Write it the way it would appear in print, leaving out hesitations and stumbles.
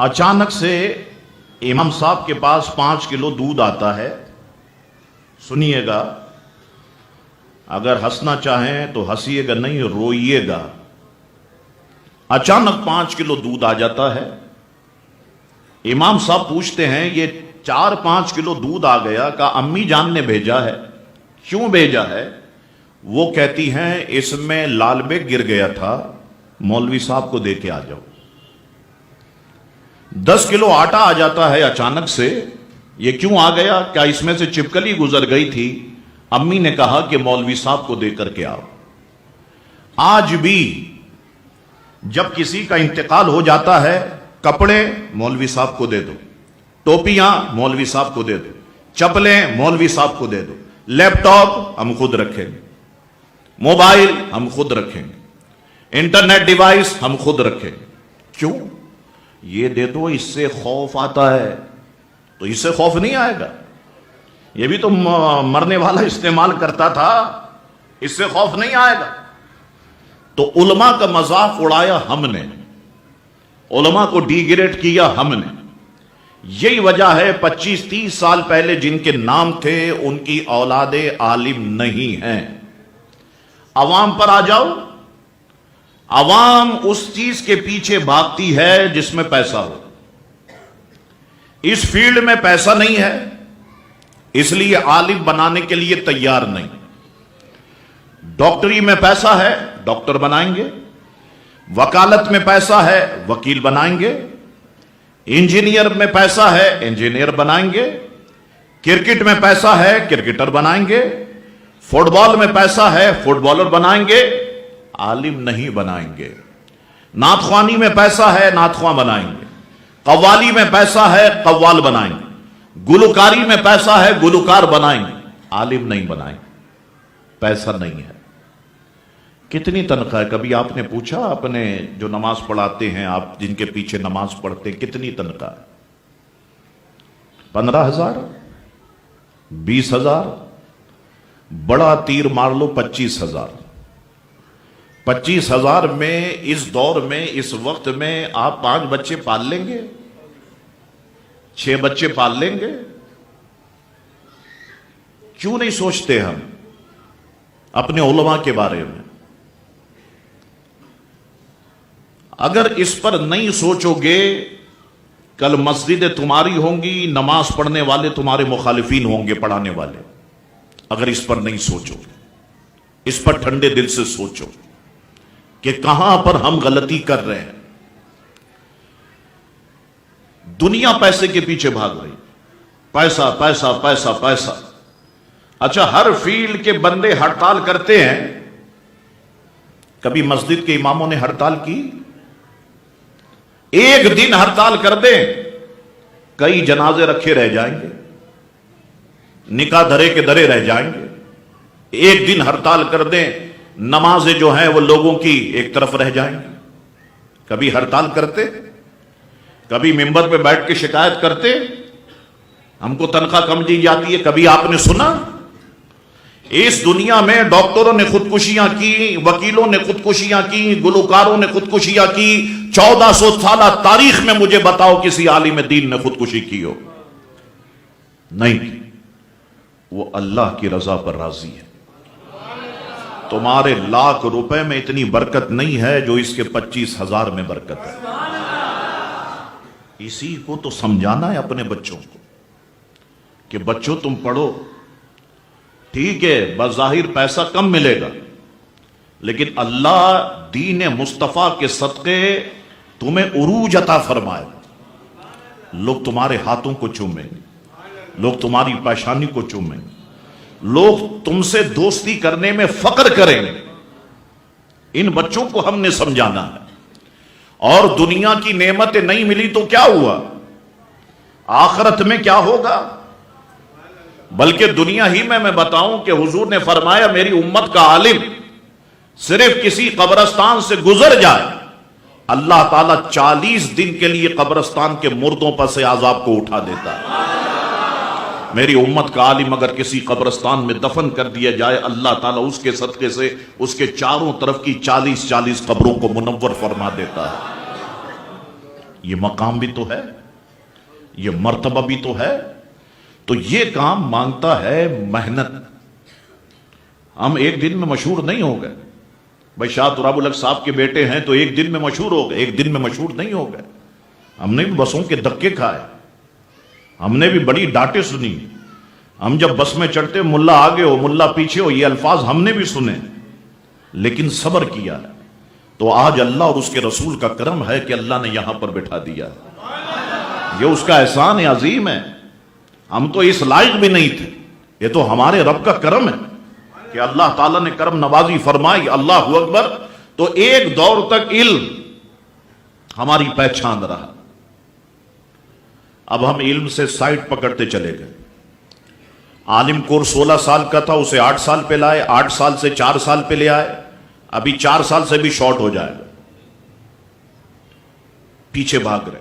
اچانک سے امام صاحب کے پاس 5 کلو دودھ آتا ہے. سنیے گا، اگر ہنسنا چاہیں تو ہنسیے گا نہیں، روئیے گا. اچانک 5 کلو دودھ آ جاتا ہے. امام صاحب پوچھتے ہیں یہ 4-5 کلو دودھ آ گیا، کہ امی جان نے بھیجا ہے؟ کیوں بھیجا ہے؟ وہ کہتی ہیں اس میں لال بیگ گر گیا تھا، مولوی صاحب کو دے کے آ جاؤ. 10 کلو آٹا آ جاتا ہے اچانک سے. یہ کیوں آ گیا؟ کیا اس میں سے چپکلی گزر گئی تھی؟ امی نے کہا کہ مولوی صاحب کو دے کر کے آؤ. آج بھی جب کسی کا انتقال ہو جاتا ہے، کپڑے مولوی صاحب کو دے دو، ٹوپیاں مولوی صاحب کو دے دو، چپلیں مولوی صاحب کو دے دو، لیپ ٹاپ ہم خود رکھیں گے، موبائل ہم خود رکھیں گے، انٹرنیٹ ڈیوائس ہم خود رکھیں گے. کیوں؟ یہ دے دو، اس سے خوف آتا ہے. تو اس سے خوف نہیں آئے گا، یہ بھی تو مرنے والا استعمال کرتا تھا، اس سے خوف نہیں آئے گا. تو علماء کا مذاق اڑایا ہم نے، علماء کو ڈی گریڈ کیا ہم نے. یہی وجہ ہے 25-30 سال پہلے جن کے نام تھے ان کی اولاد عالم نہیں ہیں. عوام پر آ جاؤ، عوام اس چیز کے پیچھے بھاگتی ہے جس میں پیسہ ہو. اس فیلڈ میں پیسہ نہیں ہے، اس لیے عالم بنانے کے لیے تیار نہیں. ڈاکٹری میں پیسہ ہے، ڈاکٹر بنائیں گے. وکالت میں پیسہ ہے، وکیل بنائیں گے. انجینئر میں پیسہ ہے، انجینئر بنائیں گے. کرکٹ میں پیسہ ہے، کرکٹر بنائیں گے. فٹ بال میں پیسہ ہے، فٹ بالر بنائیں گے. عالم نہیں بنائیں گے. نعت خوانی میں پیسہ ہے، نعت خواں بنائیں گے. قوالی میں پیسہ ہے، قوال بنائیں گے. گلوکاری میں پیسہ ہے، گلوکار بنائیں گے. عالم نہیں بنائیں گے، پیسہ نہیں ہے. کتنی تنخواہ ہے؟ کبھی آپ نے پوچھا اپنے جو نماز پڑھاتے ہیں، آپ جن کے پیچھے نماز پڑھتے ہیں، کتنی تنخواہ ہے؟ 15,000، 20,000، بڑا تیر مار لو 25,000. 25,000 میں اس دور میں، اس وقت میں آپ 5 بچے پال لیں گے؟ 6 بچے پال لیں گے؟ کیوں نہیں سوچتے ہم اپنے علماء کے بارے میں؟ اگر اس پر نہیں سوچو گے، کل مسجدیں تمہاری ہوں گی، نماز پڑھنے والے تمہارے مخالفین ہوں گے، پڑھانے والے. اگر اس پر نہیں سوچو، اس پر ٹھنڈے دل سے سوچو کہ کہاں پر ہم غلطی کر رہے ہیں. دنیا پیسے کے پیچھے بھاگ رہی، پیسہ پیسہ پیسہ پیسہ. اچھا، ہر فیلڈ کے بندے ہڑتال کرتے ہیں. کبھی مسجد کے اماموں نے ہڑتال کی؟ ایک دن ہڑتال کر دیں، کئی جنازے رکھے رہ جائیں گے، نکاح دھرے کے دھرے رہ جائیں گے. ایک دن ہڑتال کر دیں، نمازیں جو ہیں وہ لوگوں کی ایک طرف رہ جائیں گی. کبھی ہڑتال کرتے؟ کبھی ممبر پہ بیٹھ کے شکایت کرتے ہم کو تنخواہ کم دی جاتی ہے؟ کبھی آپ نے سنا؟ اس دنیا میں ڈاکٹروں نے خودکشیاں کی، وکیلوں نے خودکشیاں کی، گلوکاروں نے خودکشیاں کی. 1400 سالہ تاریخ میں مجھے بتاؤ کسی عالم دین نے خودکشی کی ہو؟ نہیں کی. وہ اللہ کی رضا پر راضی ہے. تمہارے لاکھ روپے میں اتنی برکت نہیں ہے جو اس کے 25,000 میں برکت ہے. اسی کو تو سمجھانا ہے اپنے بچوں کو کہ بچوں تم پڑھو. ٹھیک ہے، بظاہر پیسہ کم ملے گا، لیکن اللہ دین مصطفیٰ کے صدقے تمہیں عروج عطا فرمائے. لوگ تمہارے ہاتھوں کو چومیں گے، لوگ تمہاری پیشانی کو چومیں گے، لوگ تم سے دوستی کرنے میں فخر کریں گے. ان بچوں کو ہم نے سمجھانا ہے. اور دنیا کی نعمتیں نہیں ملی تو کیا ہوا؟ آخرت میں کیا ہوگا؟ بلکہ دنیا ہی میں بتاؤں کہ حضور نے فرمایا میری امت کا عالم صرف کسی قبرستان سے گزر جائے، اللہ تعالیٰ 40 دن کے لیے قبرستان کے مردوں پر سے عذاب کو اٹھا دیتا ہے. میری امت کا عالم اگر کسی قبرستان میں دفن کر دیا جائے، اللہ تعالیٰ اس کے صدقے سے اس کے چاروں طرف کی 40 قبروں کو منور فرما دیتا ہے. یہ مقام بھی تو ہے، یہ مرتبہ بھی تو ہے. تو یہ کام مانگتا ہے محنت. ہم ایک دن میں مشہور نہیں ہو گئے. بھائی شاہ تراب الحق صاحب کے بیٹے ہیں تو ایک دن میں مشہور ہو گئے، ایک دن میں مشہور نہیں ہو گئے. ہم نے بھی بسوں کے دھکے کھائے، ہم نے بھی بڑی ڈانٹیں سنی. ہم جب بس میں چڑھتے ملا آگے ہو ملا پیچھے ہو، یہ الفاظ ہم نے بھی سنے، لیکن صبر کیا. تو آج اللہ اور اس کے رسول کا کرم ہے کہ اللہ نے یہاں پر بٹھا دیا. یہ اس کا احسان عظیم ہے. ہم تو اس لائق بھی نہیں تھے، یہ تو ہمارے رب کا کرم ہے کہ اللہ تعالیٰ نے کرم نوازی فرمائی. اللہ اکبر. تو ایک دور تک علم ہماری پہچان رہا. اب ہم علم سے سائٹ پکڑتے چلے گئے. عالم کورس 16 سال کا تھا، اسے 8 سال پہ لائے، 8 سال سے 4 سال پہ لے آئے. ابھی 4 سال سے بھی شارٹ ہو جائے گا. پیچھے بھاگ رہے.